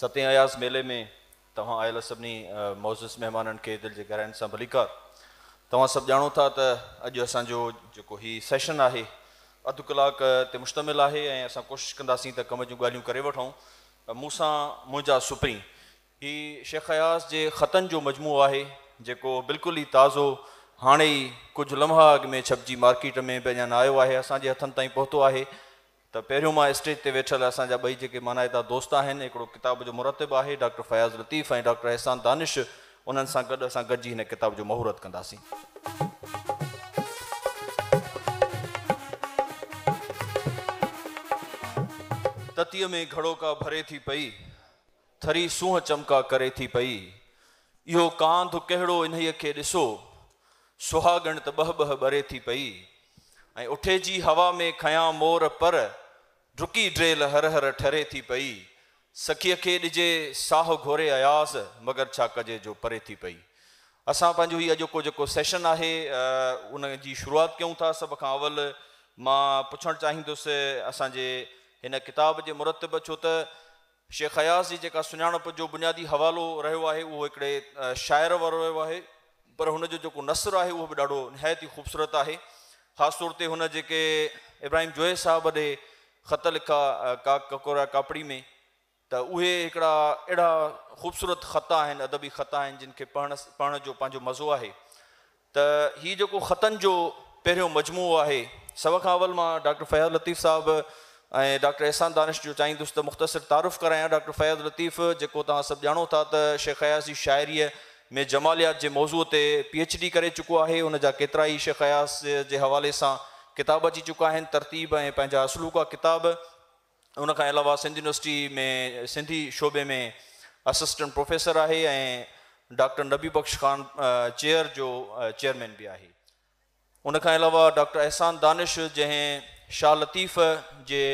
सतें अयाज़ मेले में तव्हां आयल सभिनी मौज़ूस महिमाननि खे दिलि जे गहराइनि सां भलीकार। तव्हां सभु ॼाणो था त अॼु असांजो जेको ही सेशन आहे अधु कलाक ते मुश्तमिल आहे ऐं असां कोशिशि कंदासीं त कम जूं ॻाल्हियूं करे वठूं। मूंसां मुंहिंजा सुपरी ही शेख अयाज़ जे ख़तनि जो मजमू आहे जेको बिल्कुलु ई ताज़ो हाणे ई कुझु लम्हा अॻु में छपजी मार्केट में बि अञा न आयो आहे, असांजे हथनि ताईं पहुतो आहे। त पहिरियों मां स्टेज ते वेठल असांजा ॿई जेके मानाइता दोस्त आहिनि, हिकिड़ो किताब जो मुरतिब आहे डॉक्टर फयाज़ लतीफ़ ऐं डॉक्टर एहसान दानिश, उन्हनि सां गॾु असां गॾिजी हिन किताब जो महूरत कंदासीं। ततीअ में घड़ो का भरे थी पई, थरी सूंहं चमका करे थी पई, इहो कांध कहिड़ो इन्हीअ खे ॾिसो, सुहागण त ॿह ॿह ॿरे थी पई, ऐं उठे जी हवा में खयां मोर पर, डुकी ड्रेल हर हर ठरे थी पई, सखीअ खे ॾिजे साह घोरे अयाज़, मगर छा कजे जो परे थी पई। असां पंहिंजो ही अॼोको जेको सेशन आहे उन जी शुरूआति कयूं था। सभ खां अवल मां पुछणु चाहींदुसि असांजे हिन किताब जे मुरतिब, छो त शेख अयाज़ जी जेका सुञाणप जो बुनियादी हवालो रहियो आहे उहो हिकिड़े शाइर वारो रहियो आहे, पर हुनजो जेको नसर आहे उहो बि ॾाढो निहायत ई ख़ूबसूरत आहे। ख़ासि तौर ते हुन जेके इब्राहिम जोए साहब ॾे ख़त लिखा ककोरा कापड़ी में, त उहे हिकिड़ा अहिड़ा ख़ूबसूरत ख़त आहिनि, अदबी ख़त आहिनि जिन खे पढ़ण जो पंहिंजो मज़ो आहे। त हीउ जेको ख़तनि जो पहिरियों मजमू आहे, सभ खां अवल मां डॉक्टर फयाज़ लतीफ़ साहब ऐं डॉक्टर एहसान दानिश जो चाहींदुसि त मुख़्तसिर तारुफ़ करायां। डॉक्टर फयाज़ लतीफ़ जेको तव्हां सभु ॼाणो था त शेख अयाज़ जी शाइरीअ में जमालियात जे मौज़ूअ ते PhD करे चुको आहे। हुनजा केतिरा ई शेख अयाज़ जे हवाले सां किताब अची चुका आहिनि, तरतीब ऐं पंहिंजा असलूका किताब। उन खां अलावा सिंध यूनिवर्सिटी में सिंधी शोबे में असिस्टेंट प्रोफेसर आहे ऐं डॉक्टर नबी बख्श ख़ान चेयर जो चेयरमैन बि आहे। उन खां अलावा डॉक्टर एहसान दानिश जंहिं शाह लतीफ़ जे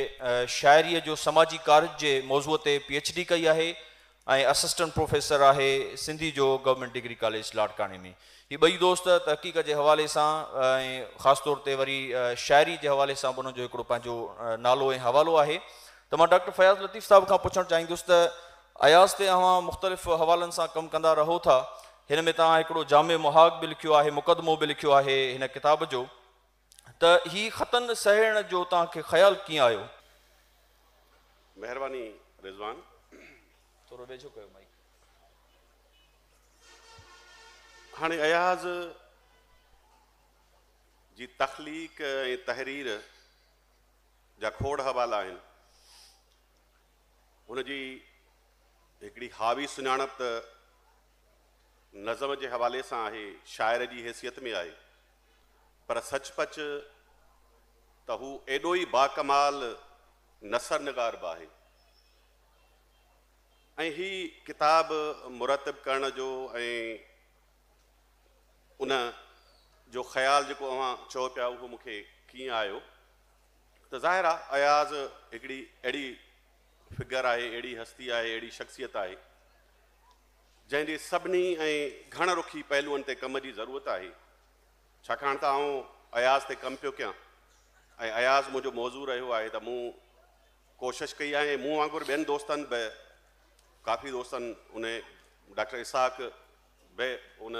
शाइरीअ जो समाजी कार्य जे मौज़ूअ ते PhD कई आहे ऐं असिस्टेंट प्रोफेसर आहे सिंधी जो गवर्नमेंट डिग्री कॉलेज लाड़काने में। ही ॿई दोस्त तहक़ीक़ जे हवाले सां ऐं ख़ासि तौर ते वरी शाइरी जे हवाले सां बि उन्हनि जो हिकिड़ो पंहिंजो नालो ऐं हवालो आहे। त मां डॉक्टर फयाज़ लतीफ़ साहब खां पुछणु चाहींदुसि त अयाज़ ते तव्हां मुख़्तलिफ़ हवालनि सां कमु कंदा रहो था, हिन में तव्हां हिकिड़ो जामे मुहाग बि लिखियो आहे, मुक़दमो बि लिखियो आहे हिन किताब जो, त ही ख़तनि सहेड़ण जो तव्हांखे ख़्यालु कीअं आयो? महिरबानी रिज़वान, थोरो वेझो कयो माइक। हाणे अयाज़ जी तख़लीक़ ऐं तहरीर जा खोड़ हवाला आहिनि। हुनजी हिकिड़ी हावी सुञाणप त नज़म जे हवाले सां आहे, शाइर जी हैसियत में आहे, पर सचपच त हू एॾो ई बाकमाल नसर निगार बि आहे। ऐं ही किताब मुरतिब करण जो ऐं उन जो ख़्यालु जेको अव्हां चओ पिया उहो मूंखे कीअं आयो, त ज़ाहिर आहे अयाज़ हिकिड़ी अहिड़ी फिगर आहे, अहिड़ी हस्ती आहे, अहिड़ी शख़्सियत आहे जंहिंजे सभिनी ऐं घण रुखी पहलुअनि ते कम जी ज़रूरत आहे। छाकाणि त आउं अयाज़ ते कमु पियो कयां ऐं अयाज़ मुंहिंजो मौज़ू रहियो आहे, त मूं कोशिशि कई आहे। मूं वांगुरु ॿियनि दोस्तनि बि, काफ़ी दोस्तनि उन डॉक्टर इसाक बि उन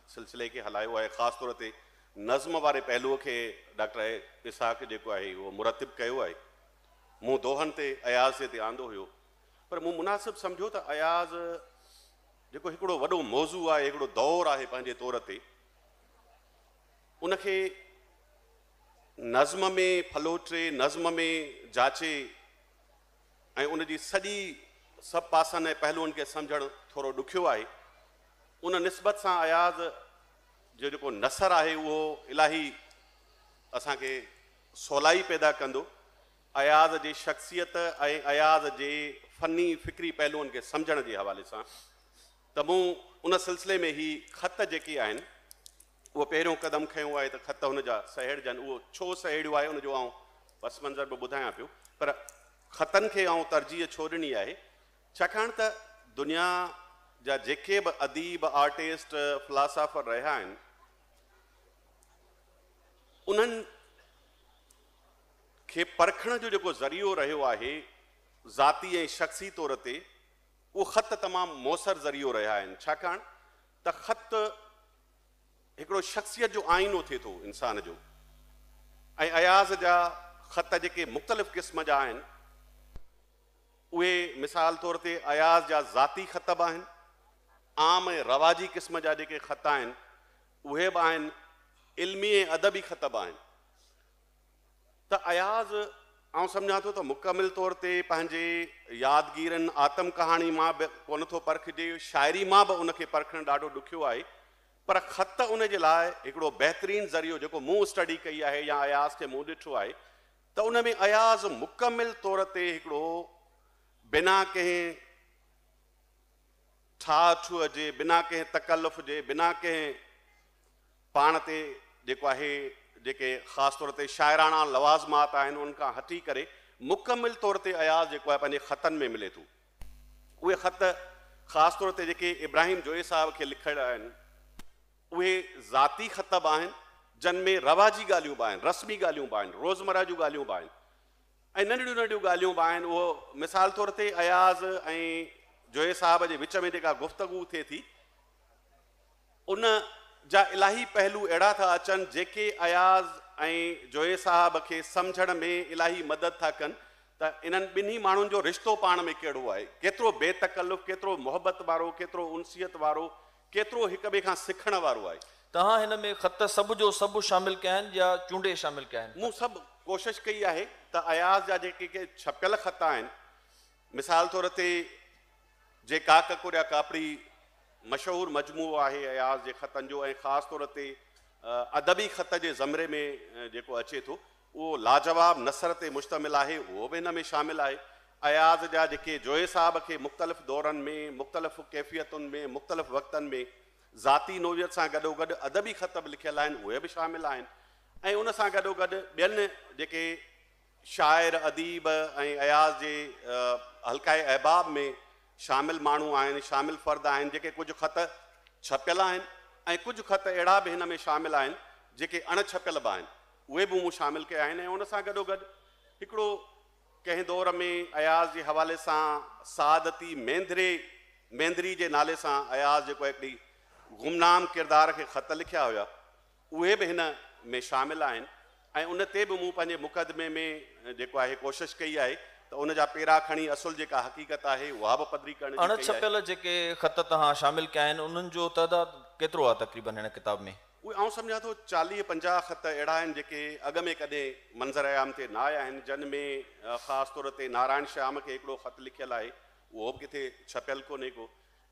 सिलसिले खे हलायो आहे। ख़ासि तौर ते नज़्म वारे पहलूअ खे डॉक्टर इसाक जेको आहे उहो मुरतिब कयो आहे। मूं दोहनि ते अयाज़ ते आंदो हुयो, पर मूं मुनासिब सम्झो त अयाज़ जेको हिकिड़ो वॾो मौज़ू आहे, हिकिड़ो दौर आहे पंहिंजे तौर ते, उनखे नज़्म में फलोट्रे, नज़्म में जाचे ऐं उनजी सॼी सभु पासनि ऐं पहलुअनि खे सम्झणु थोरो ॾुखियो आहे। उन निस्बत सां अयाज़ जो जेको नसर आहे उहो इलाही असांखे सवलाई पैदा कंदो। अयाज़ जी शख़्सियत ऐं अयाज़ जे फ़नी फ़िक्री पहलुअनि खे सम्झण जे हवाले सां त मूं उन सिलसिले में ही ख़त जेके आहिनि उहो पहिरियों क़दम खयो आहे त ख़त हुनजा सहेड़जनि। उहो छो सहेड़ियो आहे उनजो आउं पस मंज़र बि ॿुधायां पियो, पर ख़तनि खे आउं तरजीह छो ॾिनी आहे, छाकाणि त दुनिया जा जेके बि अदीब, आर्टिस्ट, फिलासफ़र रहिया आहिनि, उन्हनि खे परखण जो जेको ज़रियो रहियो आहे ज़ाती ऐं शख़्सी तौर ते, उहो ख़त तमामु मौसर ज़रियो रहिया आहिनि, छाकाणि त ख़त हिकिड़ो शख़्सियत जो आईनो थिए थो इंसान जो। ऐं अयाज़ जा ख़त जेके मुख़्तलिफ़ क़िस्म जा आहिनि उहे मिसाल तौर ते अयाज़ जा ज़ाती ख़त बि आहिनि, आम ऐं रवाजी क़िस्म जा जेके ख़त आहिनि उहे बि आहिनि, इल्मी ऐं अदबी ख़त बि आहिनि। त अयाज़ आउं सम्झां थो त मुकमिल तौर ते पंहिंजे यादगीरनि आतम कहाणी मां बि कोन थो परखिजे, शाइरी मां बि उनखे परखणु ॾाढो ॾुखियो आहे, पर ख़त उन जे लाइ हिकिड़ो बहितरीनु ज़रियो जेको मूं स्टडी कई आहे या अयाज़ खे मूं ॾिठो आहे त उन में अयाज़ मुकमिल तौर ते हिकिड़ो बिना कंहिं ठाठ हुजे, बिना कंहिं तकल्लुफ़ जे, बिना कंहिं पाण ते जेको आहे जेके ख़ासि तौर ते शाइराना लवाज़मात आहिनि उनखां हटी करे मुकमिल तौर ते अयाज़ जेको आहे पंहिंजे ख़तनि में मिले थो। उहे ख़त ख़ासि तौर ते जेके इब्राहिम जोए साहिब खे लिखियल आहिनि उहे ज़ाती ख़त बि आहिनि जिन में रवाजी ॻाल्हियूं बि आहिनि, रस्मी ॻाल्हियूं बि आहिनि, रोज़मर्रा जूं ॻाल्हियूं बि आहिनि ऐं नंढियूं नंढियूं ॻाल्हियूं बि आहिनि। उहो मिसाल तौर ते अयाज़ ऐं जोए साहिब जे विच में जेका गुफ़्तगू थिए थी उन जा इलाही पहलू अहिड़ा था अचनि जेके अयाज़ ऐं जोए साहिब खे सम्झण में इलाही मदद था कनि त इन्हनि ॿिन्ही माण्हुनि जो रिश्तो पाण में कहिड़ो आहे, केतिरो बेतकल्लुफ़, केतिरो मोहबत वारो, केतिरो उनसियत वारो, केतिरो हिक ॿिए खां सिखण वारो आहे। तव्हां हिन में ख़त सभु जो सभु शामिल कया आहिनि या चूंडे शामिल कया आहिनि? मूं सभु कोशिशि कई आहे त अयाज़ जा जेके छपियल ख़त आहिनि, मिसाल तौर ते जे काककुर या कापड़ी मशहूरु मजमूओ आहे अयाज़ जे ख़तनि जो ऐं ख़ासि तौर ते अदबी ख़त जे ज़मरे में जेको अचे थो उहो लाजवाब नसर ते मुश्तमिल आहे, उहो बि हिन में शामिल आहे। अयाज़ जा जेके जोए साहिब खे मुख़्तलिफ़ दौरनि में, मुख़्तलिफ़ कैफ़ियतुनि में, मुख़्तलिफ़ वक़्तनि में ज़ाती नोवियत सां गॾोगॾु अदबी ख़त बि लिखियल आहिनि, उहे बि शामिल आहिनि। ऐं उन सां गॾोगॾु ॿियनि जेके शाइर अदीब ऐं अयाज़ जे हल्काए अहबाब में शामिल माण्हू आहिनि, शामिल फ़र्द आहिनि जेके कुझु ख़त छपियल आहिनि ऐं कुझु ख़त अहिड़ा बि हिन में शामिल आहिनि जेके अणछपियल बि आहिनि, उहे बि मूं शामिल कया आहिनि। ऐं उन सां गॾोगॾु हिकिड़ो कंहिं दौर में अयाज़ जे हवाले सां सादती मेंदरी जे नाले सां अयाज़ जेको हिकिड़ी गुमनाम किरदार खे ख़त लिखिया हुया उहे बि हिन में शामिल आहिनि। ऐं उन ते बि मूं पंहिंजे मुक़दमे में जेको आहे कोशिशि कई आहे त उन जा पेरा खणी असुल जेका हक़ीक़त आहे उहा बि पधरी करण जी कई आहे। अणछपियल जेके ख़त तव्हां शामिल कया आहिनि उन्हनि जो तइदादु केतिरो आहे तक़रीबन हिन किताब में? उहे आउं सम्झां थो 40-50 ख़त अहिड़ा आहिनि जेके अॻ में कॾहिं मंज़र आयाम ते न आया आहिनि, जिन में ख़ासि तौर ते नारायण श्याम खे हिकिड़ो ख़त लिखियल आहे, उहो बि किथे छपियल कोन्हे को।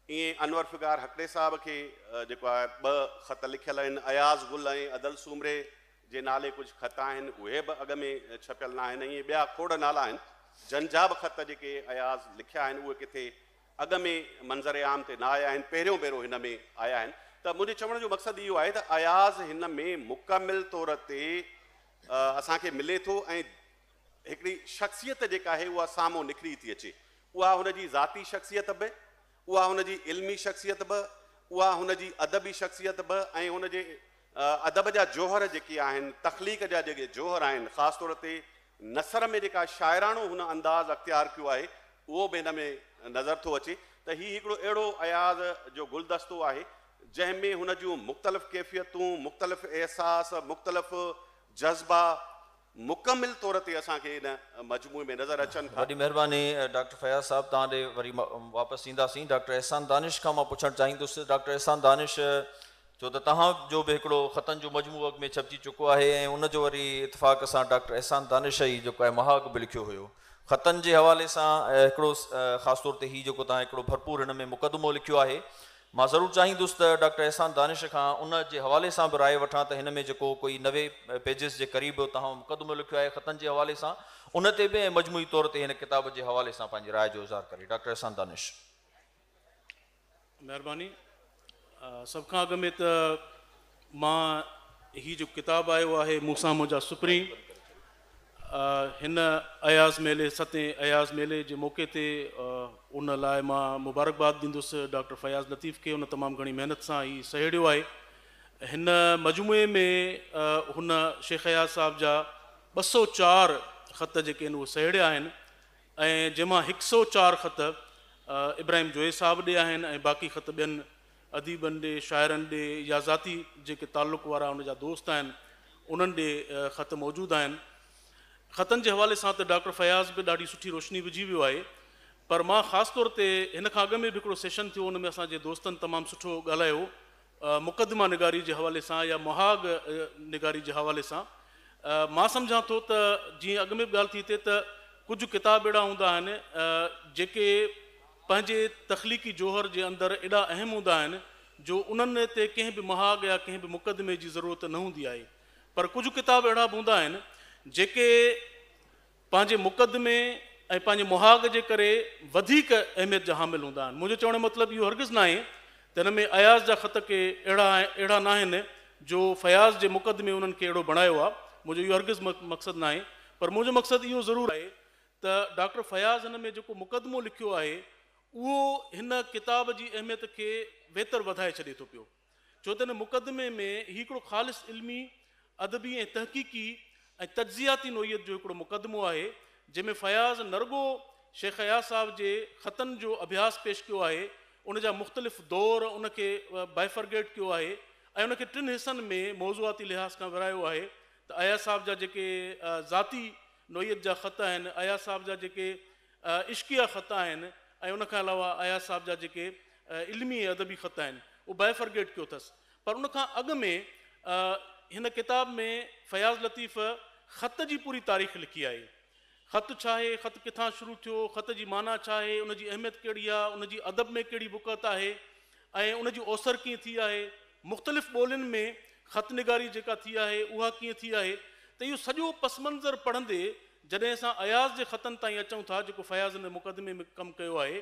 ईअं अनवर फिगार हकड़े साहिब खे जेको आहे 2 ख़त लिखियल आहिनि। अयाज़ गुल ऐं अदल सूमरे जे नाले कुझु ख़त आहिनि, उहे बि अॻ में छपियल न आहिनि। ईअं ॿिया खोड़ नाला आहिनि जन जा बि ख़त जेके अयाज़ लिखिया आहिनि उहे किथे अॻ में मंज़र आम ते न आया आहिनि, पहिरियों भेरो हिन में आया आहिनि। त मुंहिंजे चवण जो मक़सदु इहो आहे त अयाज़ हिन में मुकमिल तौर ते असांखे मिले थो ऐं हिकिड़ी शख़्सियत जेका आहे उहा साम्हूं निकिरी थी अचे। उहा हुनजी ज़ाती शख़्सियत बि, उहा हुनजी इल्मी शख़्सियत बि, उहा हुनजी अदबी शख़्सियत बि ऐं हुनजे अदब जा जोहर जेके आहिनि, तख़लीक़ जा जेके जोहर आहिनि, ख़ासि तौर ते नसर में जेका शाइराणो हुन अंदाज़ अख़्तियार कयो आहे उहो बि हिन में नज़र थो अचे। त हीउ हिकिड़ो अहिड़ो अयाज़ जो गुलदस्तो आहे जंहिंमें हुन जूं मुख़्तलिफ़ कैफ़ियतूं, मुख़्तलिफ़ एहसास, मुख़्तलिफ़ जज़्बा मुकमिल तौर ते असांखे हिन मजमूए में नज़र अचनि था। वॾी महिरबानी डॉक्टर फयाज़ साहिब, तव्हां ॾे वरी वापसि ईंदासीं। डॉक्टर एहसान दानिश खां मां पुछणु चाहींदुसि। डॉक्टर एहसान दानिश, छो त तव्हांजो बि हिकिड़ो ख़तनि जो मजमूओ अॻ में छपिजी चुको आहे ऐं उनजो वरी इतफ़ाक़ सां डॉक्टर एहसान दानिश ई जेको आहे महाग बि लिखियो हुयो ख़तनि जे हवाले सां। हिकिड़ो ख़ासि तौर ते हीउ जेको तव्हां हिकिड़ो भरपूर हिन में मुक़दमो लिखियो आहे, मां ज़रूरु चाहींदुसि त डॉक्टर एहसान दानिश खां उन जे हवाले सां बि राय वठां त हिन में जेको कोई 90 पेजिस जे क़रीब तव्हां मुक़दमो लिखियो आहे ख़तनि जे हवाले सां, उन ते बि ऐं मजमूई तौर ते हिन किताब जे हवाले सां पंहिंजी राय जो इज़हार करे। डॉक्टर एहसान दानिश। महिरबानी। सभ खां अॻु में त मां हीअ जो किताबु आयो आहे मूंसां मुंहिंजा सुप्रीम, हिन अयाज़ मेले 7 अयाज़ मेले जे मौक़े ते उन लाइ मां मुबारकबाद ॾींदुसि डॉक्टर फयाज़ लतीफ़ खे। उन तमामु घणी महिनत सां हीउ सहेड़ियो आहे। हिन मजमूए में हुन शेख अयाज़ साहिब जा 204 ख़त जेके आहिनि उहे सहेड़िया आहिनि ऐं जंहिंमां 104 ख़त इब्राहिम जोए साहब ॾे आहिनि ऐं बाक़ी ख़त ॿियनि अदीबनि ॾे शाइरनि ॾे या ज़ाती जेके तालुक़ वारा उन जा दोस्त आहिनि उन्हनि ॾे ख़त मौजूदु आहिनि। ख़तनि जे हवाले सां त डॉक्टर फयाज़ बि ॾाढी सुठी रोशनी विझी वियो आहे, पर मां ख़ासि तौर ते हिन खां अॻु में बि हिकिड़ो सेशन थियो, उन में असांजे दोस्तनि तमामु सुठो ॻाल्हायो मुक़दमा निगारी जे हवाले सां या मुहाग निगारी जे हवाले सां। मां सम्झां थो त जीअं अॻु में बि ॻाल्हि थी थिए त कुझु किताब अहिड़ा हूंदा आहिनि जेके पंहिंजे तख़लीक़ी जोहर जे अंदरि एॾा अहम हूंदा आहिनि जो उन्हनि ते कंहिं बि मुहाग या कंहिं बि मुक़दमे जी ज़रूरत न हूंदी आहे, पर कुझु किताब अहिड़ा बि हूंदा आहिनि जेके पंहिंजे मुक़दमे ऐं पंहिंजे मुहाग जे करे वधीक अहमियत जा हामिल हूंदा आहिनि। मुंहिंजो चवण जो मतिलबु इहो हरगिज़ न आहे त हिन में अयाज़ जा ख़त के अहिड़ा न आहिनि जो फयाज़ जे मुक़दमे उन्हनि खे अहिड़ो बणायो आहे, मुंहिंजो इहो हरगिज़ मक़सदु न आहे, पर मुंहिंजो मक़सदु इहो ज़रूरु आहे त डॉक्टर फयाज़ हिन में जेको मुक़दमो लिखियो आहे उहो हिन किताब जी अहमियत खे बहितर वधाए छॾे थो पियो, छो त हिन मुक़दमे में हिकिड़ो ख़ालिस इल्मी अदबी ऐं तहक़ीक़ी ऐं तज्ज़ियाती नोयत जो हिकिड़ो मुक़दमो आहे जंहिंमें फयाज़ नरगो शेख अयाज़ साहब जे ख़तनि जो अभ्यास पेश कयो आहे, उन जा मुख़्तलिफ़ दौर उनखे बाइफर्गेट कयो आहे ऐं उनखे 3 हिसनि में मौज़ूआती लिहाज़ खां विरायो आहे त अयाज़ साहब जा जेके ज़ाती नोयत जा ख़त आहिनि, अयाज़ साहब जा जेके इश्किया ख़त आहिनि ऐं उनखां अलावा अयाज़ साहब जा जेके इल्मी ऐं अदबी ख़त आहिनि उहो बाइफर्गेट कयो अथसि। पर उनखां अॻु में हिन किताब में फयाज़ लतीफ़ ख़त जी पूरी तारीख़ लिखी आहे। ख़त छा आहे, ख़त किथां शुरू थियो, ख़त जी माना छा आहे, उनजी अहमियत कहिड़ी आहे, उनजी अदब में कहिड़ी बुक़त आहे ऐं उनजी ओसर कीअं थी आहे, मुख़्तलिफ़ ॿोलियुनि में ख़त निगारी जेका थी आहे उहा कीअं थी आहे। त इहो सॼो पस मंज़र पढ़ंदे जॾहिं असां अयाज़ जे ख़तनि ताईं अचूं था जेको फयाज़ हिन मुक़दमे में कमु कयो आहे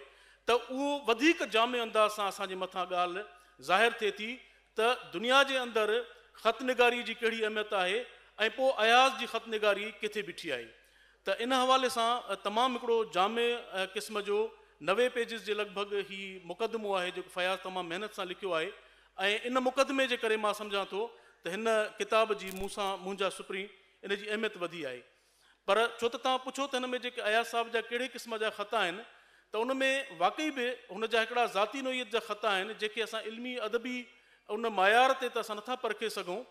त उहो वधीक जामे अंदाज़ सां असांजे मथां ॻाल्हि ज़ाहिर थिए थी त दुनिया जे अंदरि ख़त निगारी जी कहिड़ी अहमियत आहे ऐं पोइ अयाज़ जी ख़त निगारी किथे बीठी आहे। त इन हवाले सां तमामु हिकिड़ो जामे क़िस्म जो 90 पेजिस जे लॻभॻि ही मुक़दमो आहे जेको फयाज़ तमामु महिनत सां लिखियो आहे ऐं इन मुक़दमे जे करे मां सम्झां थो त हिन किताब जी मूंसां मुंहिंजा सुपरी इन जी अहमियत वधी आहे। पर छो त तव्हां पुछो त हिन में जेके अयाज़ साहब जा कहिड़े क़िस्म जा ख़त आहिनि त उन में वाक़ई बि हुन जा हिकिड़ा ज़ाती नोयत जा ख़त आहिनि जेके असां इल्मी अदबी उन मयार ते त असां नथा परखे सघूं,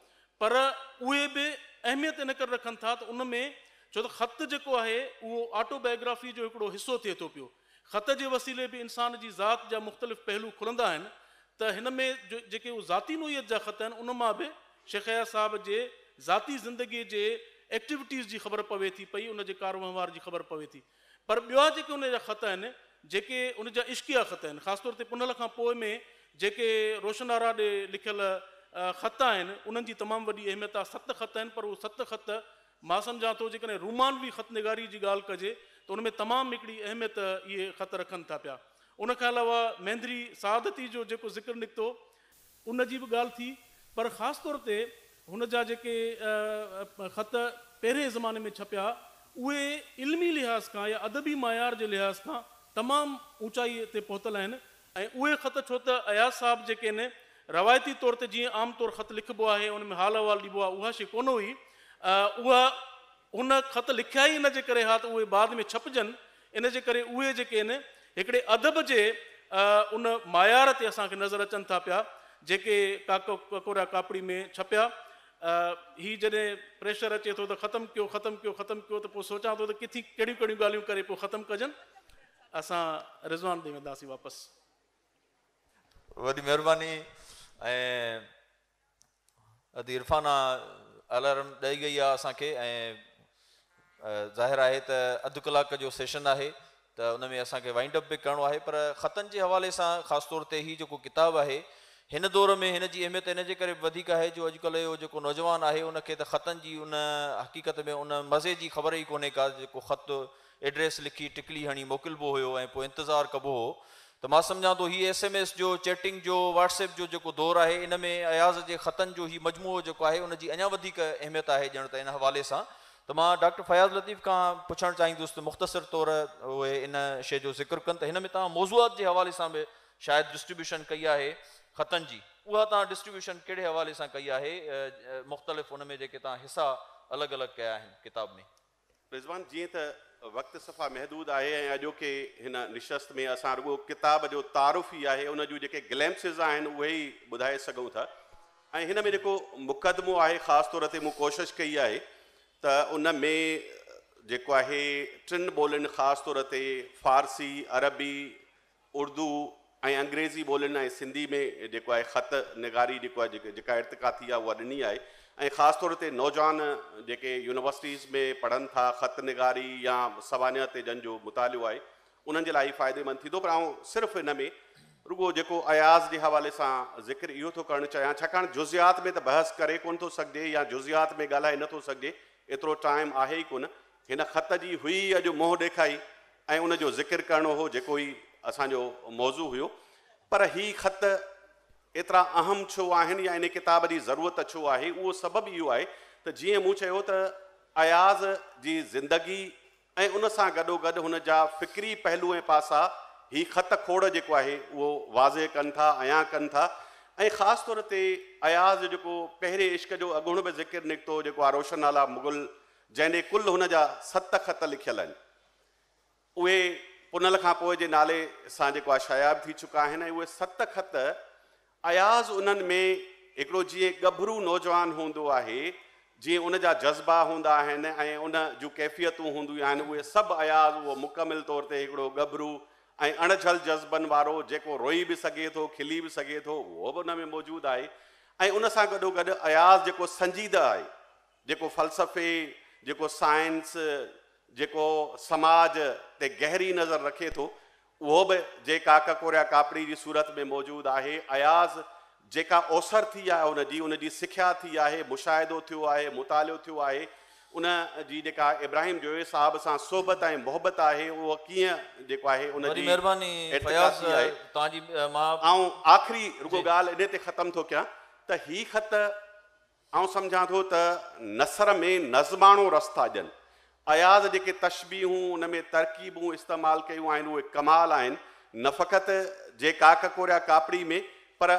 पर उहे बि अहमियत इन करे रखनि था त उन में छो त ख़त जेको आहे उहो ऑटोबायोग्राफी जो हिकिड़ो हिसो थिए थो पियो, ख़त जे वसीले बि इंसान जी ज़ात जा मुख़्तलिफ़ पहलू खुलंदा आहिनि। त हिन में जेके उहे ज़ाती नोयत जा ख़त आहिनि उन मां बि शेख अयाज़ साहब जे ज़ाती ज़िंदगीअ जे एक्टिविटीज़ जी ख़बर पवे थी पई, उन जे कार वहिंवार जी ख़बर पवे थी। पर ॿिया जेके उन जा ख़त आहिनि जेके उन जा इश्किया ख़त आहिनि, ख़ासि तौर ते पुनल खां पोइ में जेके रोशनारा ॾे लिखियल ख़त आहिनि उन्हनि जी तमामु वॾी अहमियत आहे। 7 ख़त आहिनि, पर उहे 7 ख़त मां सम्झां थो जेकॾहिं रुमानवी ख़त निगारी जी ॻाल्हि कजे त उन में तमामु हिकिड़ी अहमियत इहे ख़त रखनि था पिया। उन खां अलावा मेंदरी सआदती जो जेको ज़िक्र निकितो उन जी बि ॻाल्हि थी, पर ख़ासि तौर ते हुन जा जेके ख़त पहिरें ज़माने में छपिया उहे इल्मी लिहाज़ खां या अदबी मयार जे लिहाज़ खां तमामु ऊचाईअ ते पहुतल आहिनि ऐं उहे ख़त छो त अयाज़ साहब जेके आहिनि रवायती तौर ते जीअं आम तौरु ख़त लिखिबो आहे उन में हाल अहवाल ॾिबो आहे, उहा शइ कोन हुई। उहा हुन ख़त लिखिया ई इन जे करे हा त उहे बाद में छपजनि, इन जे करे उहे जेके आहिनि हिकिड़े अदब जे उन मयार ते असांखे नज़र अचनि था पिया जेके ककोरा कापड़ी में छपिया। ही जॾहिं प्रेशर अचे थो त ख़तमु कयो ख़तमु कयो ख़तमु कयो त पोइ सोचां थो त किथे कहिड़ियूं कहिड़ियूं ॻाल्हियूं करे पोइ ख़तमु कजनि। असां रिज़वान ॾे वेंदासीं वापसि। वॾी महिरबानी ऐं अदी इरफाना अलार्म ॾेई गई आहे असांखे ऐं ज़ाहिर आहे त अधु कलाक जो सेशन आहे त उन में असांखे वाइंड अप बि करिणो आहे, पर ख़तनि जे हवाले सां ख़ासि तौर ते हीउ जेको किताबु आहे हिन दौर में हिन जी अहमियत इन जे करे वधीक आहे जो अॼुकल्ह जो जेको नौजवान आहे उनखे त ख़तनि जी उन हक़ीक़त में उन मज़े जी ख़बर ई कोन्हे का जेको ख़त एड्रेस लिखी टिकली हणी मोकिलिबो हुयो ऐं पोइ इंतज़ारु कबो हो। त मां सम्झां थो हीअ SMS जो चैटिंग जो व्हाट्सएप जो जेको दौरु आहे इन में अयाज़ जे ख़तनि जो ही मजमूओ जेको आहे उनजी अञा वधीक अहमियत आहे ॼण त इन हवाले सां। त मां डॉक्टर फयाज़ लतीफ़ खां पुछणु चाहींदुसि त मुख़्तसिर तौर उहे इन शइ जो ज़िक्र कनि त हिन में तव्हां मौज़ूआत जे हवाले सां बि शायदि डिस्ट्रीब्यूशन कई आहे ख़तनि जी, उहा तव्हां डिस्ट्रीब्यूशन कहिड़े हवाले सां कई आहे, मुख़्तलिफ़ उन में जेके तव्हां हिसा अलॻि अलॻि कया आहिनि किताब में? रिज़वान, जीअं त वक़्तु सफ़ा महदूद आहे ऐं अॼोके हिन निशस्त में असां रुॻो किताब जो तारुफ़ ई आहे, उन जूं जेके ग्लैम्सिस आहिनि उहे ई ॿुधाए सघूं था। ऐं हिन में जेको मुक़दमो आहे ख़ासि तौर ते मूं कोशिशि कई आहे त उन में जेको आहे 3 ॿोलियुनि ख़ासि तौर ते फ़ारसी, अरबी, उर्दू ऐं अंग्रेज़ी ॿोलियुनि ऐं सिंधी में जेको आहे ख़त निगारी जेको आहे जेका इर्तिका थी आहे उहा ॾिनी आहे। ऐं ख़ासि तौर ते नौजवान जेके यूनिवर्सिटीज़ में पढ़नि था ख़त निगारी या सवानियत जन जो मुतालियो आहे उन्हनि जे लाइ फ़ाइदेमंद थींदो। पर आउं सिर्फ़ु हिन में रुॻो जेको अयाज़ जे हवाले सां ज़िक्र इहो थो करणु चाहियां, छाकाणि जुज़ियात में त बहस करे कोन थो सघिजे या जुज़ियात में ॻाल्हाए नथो सघिजे, एतिरो टाइम आहे ई कोन। हिन ख़त जी हुई अॼु मोह ॾेखाई ऐं उन जो ज़िक्र करणो हो जेको ई असांजो मौज़ू हुयो। पर ही ख़त एतिरा अहम छो आहिनि या इन किताब जी ज़रूरत छो आहे, उहो सबबु इहो आहे त जीअं मूं चयो त अयाज़ जी ज़िंदगी ऐं उन सां गॾोगॾु हुन जा फ़िक्री पहलू ऐं पासा ही ख़त खोड़ जेको आहे उहो वाज़े कनि था, अयां कनि था। ऐं ख़ासि तौर ते अयाज़ जेको पहिरें इश्क जो अगुण बि ज़िक्र निकितो जेको आहे रोशन आला मुग़ल, जंहिंजे कुल हुन जा 7 ख़त लिखियल आहिनि, उहे पुनल खां पोइ जे नाले सां जेको आहे शायाब थी चुका आहिनि। ऐं उहे 7 ख़त अयाज़ उन्हनि में हिकिड़ो जीअं गभरू नौजवान हूंदो आहे, जीअं उन जा जज़्बा हूंदा आहिनि ऐं उन जूं कैफ़ियतूं हूंदियूं आहिनि, उहे सभु अयाज़ उहो मुकमिल तौर ते हिकिड़ो गभरू ऐं अणझल जज़्बनि वारो जेको रोई बि सघे थो, खिली बि सघे थो, उहो बि उन में मौजूदु आहे। ऐं उन सां गॾोगॾु अयाज़ जेको संजीदा आहे, जेको फ़लसफ़े, जेको साइंस, जेको समाज ते गहरी नज़र रखे थो, उहो बि जे काक कोरिया कापड़ी जी सूरत में मौजूदु आहे। अयाज़ जेका ओसर थी आहे उनजी सिख्या थी आहे, मुशाहिदो थियो आहे, मुतालियो थियो आहे, उन जी जेका इब्राहिम जोए साहब सां सोबत ऐं मोहबत आहे उहो कीअं जेको आहे उन जी महिरबानी फयाज़ तव्हांजी मां ऐं आख़िरी रुॻो ॻाल्हि इन ते ख़तमु थो कयां त ही ख़त आउं सम्झां थो त नसर में नज़माणो रस था ॾियनि। अयाज़ जेके तशबीहूं उन में तरकीबूं इस्तेमालु कयूं आहिनि उहे कमाल आहिनि, न फ़क़ति जे काक कोरिया कापड़ी में, पर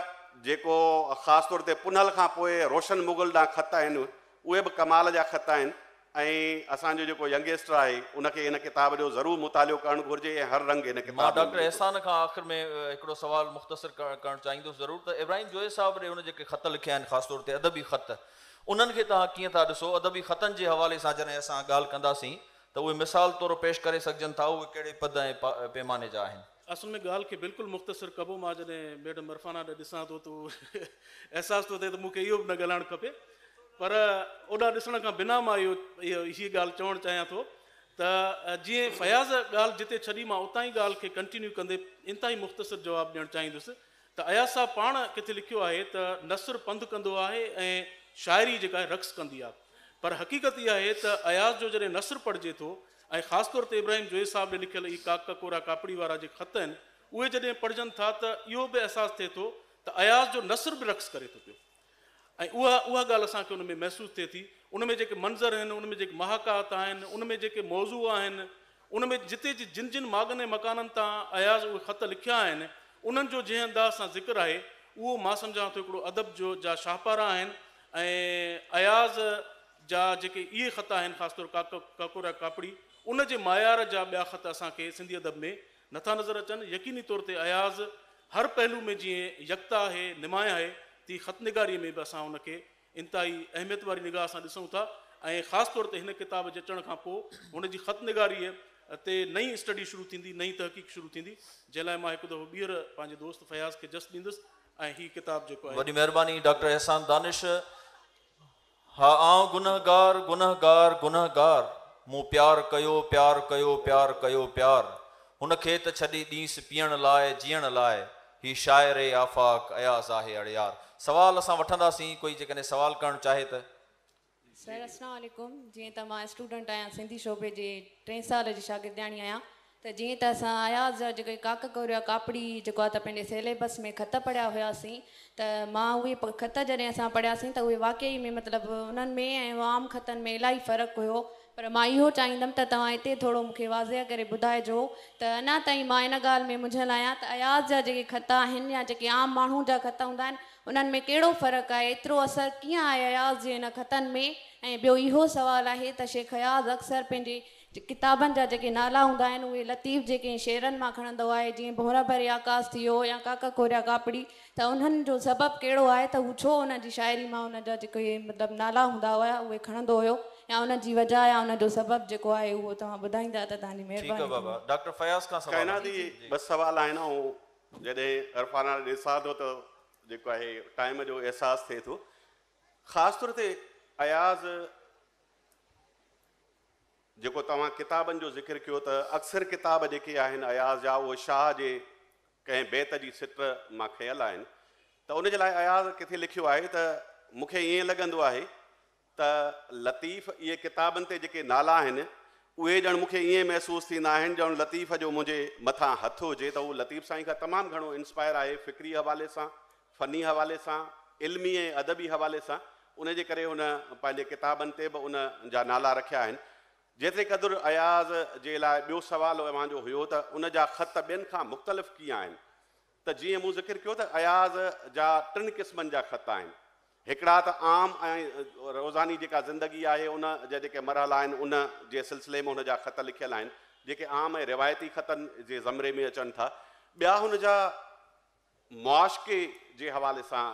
जेको ख़ासि तौर ते पुनल खां पोइ रोशन मुग़ल ॾांहुं ख़त आहिनि उहे बि कमाल जा ख़त आहिनि। ऐं असांजो जेको यंगेस्टर आहे उनखे हिन किताब जो ज़रूरु मुतालियो करणु घुरिजे ऐं हर रंग हिन किताब। मां डॉक्टर एहसान खां आख़िर में हिकिड़ो सवाल मुख़्तसर करणु चाहींदुसि ज़रूरु त इब्राहिम जोए साहब ॾे उन जेके ख़त लिखिया आहिनि ख़ासि तौर ते अदबी ख़त, उन्हनि खे तव्हां कीअं था ॾिसो? अदबी ख़तनि जे हवाले सां जॾहिं असां ॻाल्हि कंदासीं त उहे मिसाल तौरु पेश करे सघजनि था, उहे कहिड़े पद ऐं पैमाने जा आहिनि? असल में ॻाल्हि खे बिल्कुलु मुख़्तसर कबो, मां जॾहिं मैडम इरफाना ॾे ॾिसां थो त अहसासु थो थिए त मूंखे इहो बि न ॻाल्हाइणु खपे, पर ओॾा ॾिसण खां बिना मां हीअ ॻाल्हि चवणु चाहियां थो त जीअं फयाज़ ॻाल्हि जिते छॾी मां उतां ई ॻाल्हि खे कंटिन्यू कंदे इंतिहाई मुख़्तसर जवाबु ॾियणु चाहींदुसि त अयाज़ साहब पाण किथे लिखियो आहे त नसर पंधु कंदो आहे ऐं शाइरी जेका आहे रक़्स कंदी आहे। पर हक़ीक़त इहा आहे त अयाज़ जो जॾहिं नसर पढ़िजे थो ऐं ख़ासि तौर ते इब्राहिम जोए साहब ॾे लिखियल ई काक कोरा कापड़ी वारा जेके ख़त आहिनि उहे जॾहिं पढ़जनि था त इहो बि अहसासु थिए थो त अयाज़ जो नसर बि रक़्स करे थो पियो। ऐं उहा ॻाल्हि असांखे उन में महसूसु थिए थी। उन में जेके मंज़र आहिनि, उन में जेके महाकात आहिनि, उन में जेके मौज़ू आहिनि, उन में जिते जिन मकान ऐं मकाननि तां अयाज़ उहे ख़त लिखिया आहिनि, उन्हनि जो जंहिं अंदाज़ सां ज़िक्र आहे उहो मां सम्झां थो हिकिड़ो अदब जो जा शाहपारा आहिनि। ऐं अयाज़ जा जेके इहे ख़त आहिनि ख़ासि तौरु काकोरा कापड़ी, उन जे मायार जा ॿिया ख़त असांखे सिंधी अदब में नथा नज़र अचनि। यकीनी तौर ते अयाज़ हर पहलू में जीअं यकता आहे, निमाया आहे, तीअं ख़त निगारीअ में बि असां उनखे इंतिहाई अहमियत वारी निगाह सां ॾिसूं था। ऐं ख़ासि तौर ते हिन किताब जे अचण खां पोइ हुन जी ख़त निगारीअ ते नई स्टडी शुरू थींदी, नई तहक़ीक़ शुरू थींदी, जंहिं लाइ मां हिकु दफ़ो ॿीहर पंहिंजे दोस्त फयाज़ खे जस ॾींदुसि। ऐं हीअ किताब जेको आहे, वॾी महिरबानी डॉक्टर एहसान दानिश। हा आऊं गुनहगार गुनहगार गुनहगार, मूं प्यार कयो प्यार कयो प्यार कयो प्यार, हुनखे त छॾी ॾींस पीअण लाइ जीअण लाइ, ही शाइर आफ़ाक अयाज़ आहे अड़ियार। सवाल असां वठंदासीं, कोई जेकॾहिं सवाल करणु चाहे त। सर अस्सलाम वालेकुम। जीअं त मां स्टूडेंट आहियां, सिंधी शोबे जे 3 साल जी शागिर्दियाणी आहियां, त जीअं त असां अयाज़ जा जेके काक कोरिया कापड़ी जेको आहे त पंहिंजे सिलेबस में ख़त पढ़िया हुआसीं, त मां उहे ख़त जॾहिं असां पढ़ियासीं त उहे वाक़ई में मतिलबु उन्हनि में ऐं आम ख़तनि में इलाही फ़र्क़ु हुयो। पर मां इहो चाहींदमि त तव्हां हिते थोरो मूंखे वाज़िया करे ॿुधाइजो त अञा ताईं मां इन ॻाल्हि में मुंझियल आहियां त अयाज़ जा जेके ख़त आहिनि या जेके आम माण्हू जा ख़त हूंदा आहिनि उन्हनि में कहिड़ो फ़र्क़ु आहे, एतिरो असरु कीअं आहे अयाज़ जे इन ख़तनि में, ऐं ॿियो इहो सुवालु आहे त शेख अयाज़ अक्सर पंहिंजे किताबनि जा जेके नाला हूंदा आहिनि उहे लतीफ़ जेके शेरनि मां खणंदो आहे, जीअं भोरा भरे आकाश थी वियो या काका कोरिया कापड़ी, त उन्हनि जो सबबु कहिड़ो आहे त हू छो उन जी शाइरी मां उन जा जेके मतिलबु नाला हूंदा हुआ उहे खणंदो हुयो, या उन जी वजह या उन जो सबबु जेको आहे उहो तव्हां ॿुधाईंदा त तव्हांजी ठीक है महिरबानी। बाबा। डॉक्टर फयाज खां सवाल काइनात जी बस सवाल आहिनि ऐं जॾहिं इरफाना ॾिसां थो त जेको आहे टाइम जो अहसासु थिए थो। ख़ासि तौर ते अयाज़ जेको तव्हां किताबनि जो ज़िक्र कयो त अक्सर किताब जेके आहिनि अयाज़ जा उहे शाह जे कंहिं बेत जी सिट मां खयल आहिनि, त उनजे लाइ अयाज़ किथे लिखियो आहे त मूंखे ईअं लॻंदो आहे त लतीफ़ इहे किताबनि ते जेके नाला आहिनि उहे ॼण मूंखे ईअं महसूसु थींदा आहिनि ॼण लतीफ़ जो मुंहिंजे मथां हथु हुजे, त उहो लतीफ़ साईं खां तमामु घणो इंस्पायर आहे, फ़िक्री हवाले सां, फ़नी हवाले सां, इल्मी ऐं अदबी हवाले सां। उनजे करे उन पंहिंजे किताबनि ते बि उन जा नाला रखिया आहिनि। जेतिरे क़दुरु अयाज़ जे लाइ ॿियो सुवालु अवांजो हुयो त उन जा ख़त ॿियनि खां मुख़्तलिफ़ कीअं आहिनि, त जीअं मूं ज़िक्र कयो त अयाज़ जा 3 क़िस्मनि जा ख़त आहिनि। हिकिड़ा त आम ऐं रोज़ानी जेका ज़िंदगी आहे उन जा जेके मरहल आहिनि उन जे सिलसिले में हुन जा ख़त लिखियल आहिनि, जेके आम ऐं रिवायती ख़तनि जे ज़मरे में अचनि था। ॿिया हुन जा मुआशिक़े जे हवाले सां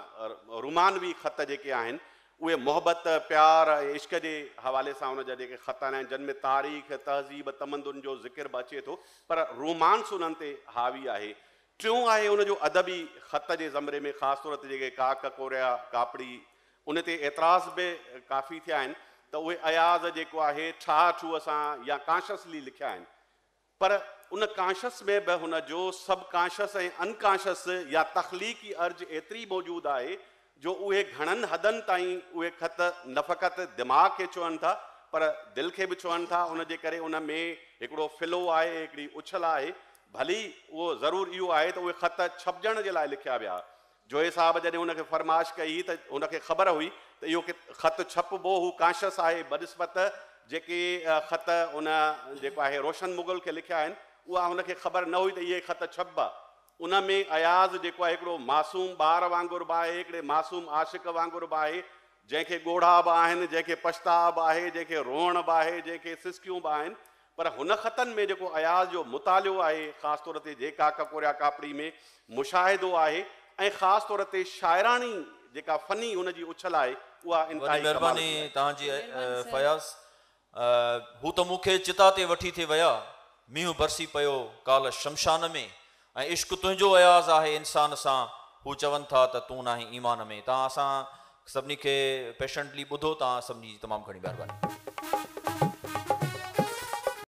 रुमानवी ख़त जेके आहिनि उहे मोहबत प्यार ऐं इश्क जे हवाले सां उन जा जेके ख़त आहिनि जिन में तारीख़ तहज़ीब तमदुन जो ज़िक्र बि अचे थो, पर रोमांस उन्हनि ते हावी आहे। टियों आहे उन जो अदबी ख़त जे ज़मरे में ख़ासि तौर ते जेके काक कोरिया कापड़ी उन ते एतिराज़ बि काफ़ी थिया आहिनि त उहे अयाज़ जेको आहे ठाह सां या कॉन्शियसली लिखिया आहिनि, पर उन कॉन्शियस में बि हुन जो सब कॉन्शियस ऐं अनकॉन्शियस या तख़लीक़ी अर्ज़ एतिरी मौजूदु आहे जो उहे घणनि हदनि ताईं उहे ख़त न फ़क़ति दिमाग़ खे छुअनि था पर दिलि खे बि छुअनि था। उनजे करे उन में हिकिड़ो फ़िलो आहे, हिकिड़ी उछल आहे। भली उहो ज़रूरु इहो आहे त उहे ख़त छपजण जे लाइ लिखिया विया। जोए साहब जॾहिं उनखे फरमाइश कई त उनखे ख़बर हुई त इहो ख़त छपबो, हू कॉन्शियस आहे बनिस्बत जेके ख़त उन जेको आहे रोशन मुग़ल खे लिखिया आहिनि उहा उनखे ख़बर न हुई त इहे ख़त छपबा। उन में अयाज़ जेको आहे हिकिड़ो मासूम ॿार वांगुरु बि आहे, हिकिड़े मासूम आशिक़ वांगुरु बि आहे, जंहिंखे ॻोढ़ा बि आहिनि, जंहिंखे पछताव बि आहे, जंहिंखे रोअण बि आहे, जंहिंखे सिसकियूं बि आहिनि। पर हुन ख़तनि में जेको अयाज़ जो मुतालियो आहे ख़ासि तौर ते जेका ककोरिया कापड़ी में मुशाहिदो आहे ऐं ख़ासि तौर ते शाइराणी जेका फ़नी हुन जी उछल आहे उहा इंतिहाई महिरबानी तव्हांजी फयाज़। हू त मूंखे चिता ते वठी थे विया, मींहुं बरसी पियो काल शमशान में, ऐं इश्क तुंहिंजो अयाज़ आहे इंसान सां, हू चवनि था त तूं नाहीं ईमान में। तव्हां असां सभिनी खे पेशेंटली ॿुधो, तव्हां सभिनी जी तमामु घणी महिरबानी।